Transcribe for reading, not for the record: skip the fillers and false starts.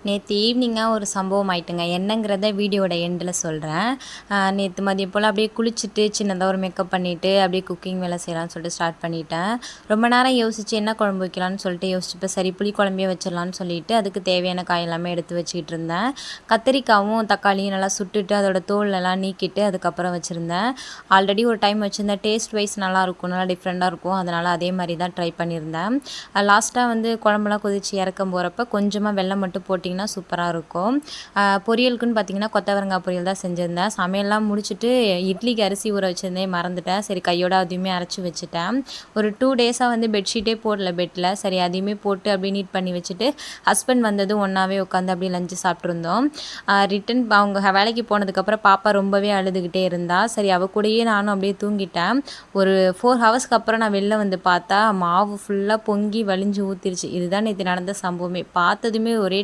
நேற்று ஈவினிங்காக ஒரு சம்பவம் ஆயிட்டுங்க. என்னங்கிறத வீடியோட எண்டில் சொல்கிறேன். நேற்று மதியம் போல் அப்படியே குளிச்சுட்டு சின்னதாக ஒரு மேக்கப் பண்ணிவிட்டு அப்படியே குக்கிங் வேலை செய்யலான்னு சொல்லிட்டு ஸ்டார்ட் பண்ணிட்டேன். ரொம்ப நேரம் யோசித்து என்ன குழம்பு வைக்கலான்னு சொல்லிட்டு யோசிச்சுப்போ சரி புளி குழம்பே வச்சிடலான்னு சொல்லிட்டு அதுக்கு தேவையான காய் எல்லாமே எடுத்து வச்சுக்கிட்டு இருந்தேன். கத்திரிக்காவும் தக்காளியும் நல்லா சுட்டுட்டு அதோட தோலெல்லாம் நீக்கிட்டு அதுக்கப்புறம் வச்சுருந்தேன். ஆல்ரெடி ஒரு டைம் வச்சுருந்தேன். டேஸ்ட் வைஸ் நல்லாயிருக்கும், நல்லா டிஃப்ரெண்ட்டாக இருக்கும். அதனால் அதே மாதிரி தான் ட்ரை பண்ணியிருந்தேன். லாஸ்ட்டாக வந்து குழம்புலாம் கொதித்து இறக்கம் போகிறப்ப கொஞ்சமாக வெல்லம் மட்டும் போட்டிங்கன்னா சூப்பராக இருக்கும். பொரியலுக்குன்னு பார்த்தீங்கன்னா கொத்தவரங்காய் பொரியல் தான் செஞ்சுருந்தேன். சமையல்லாம் முடிச்சுட்டு இட்லிக்கு அரிசி ஊற வச்சுருந்தேன், மறந்துட்டேன். சரி கையோட அதையுமே அரைச்சி வச்சுட்டேன். ஒரு 2 டேஸாக வந்து பெட்ஷீட்டே போடல பெட்டில். சரி அதையுமே போட்டு அப்படியே நீட் பண்ணி வச்சுட்டு ஹஸ்பண்ட் வந்ததும் ஒன்றாவே உட்காந்து அப்படியே லஞ்சு சாப்பிட்ருந்தோம். ரிட்டன் அவங்க வேலைக்கு போனதுக்கப்புறம் பாப்பா ரொம்பவே அழுதுகிட்டே இருந்தா. சரி அவள் கூடயே நானும் அப்படியே தூங்கிட்டேன். ஒரு 4 ஹவர்ஸ்க்கு அப்புறம் நான் வெளில வந்து பார்த்தா மாவு ஃபுல்லாக பொங்கி வலிஞ்சு ஊற்றிருச்சு. இதுதான் நேற்று நடந்த சம்பவமே. பார்த்ததுமே ஒரே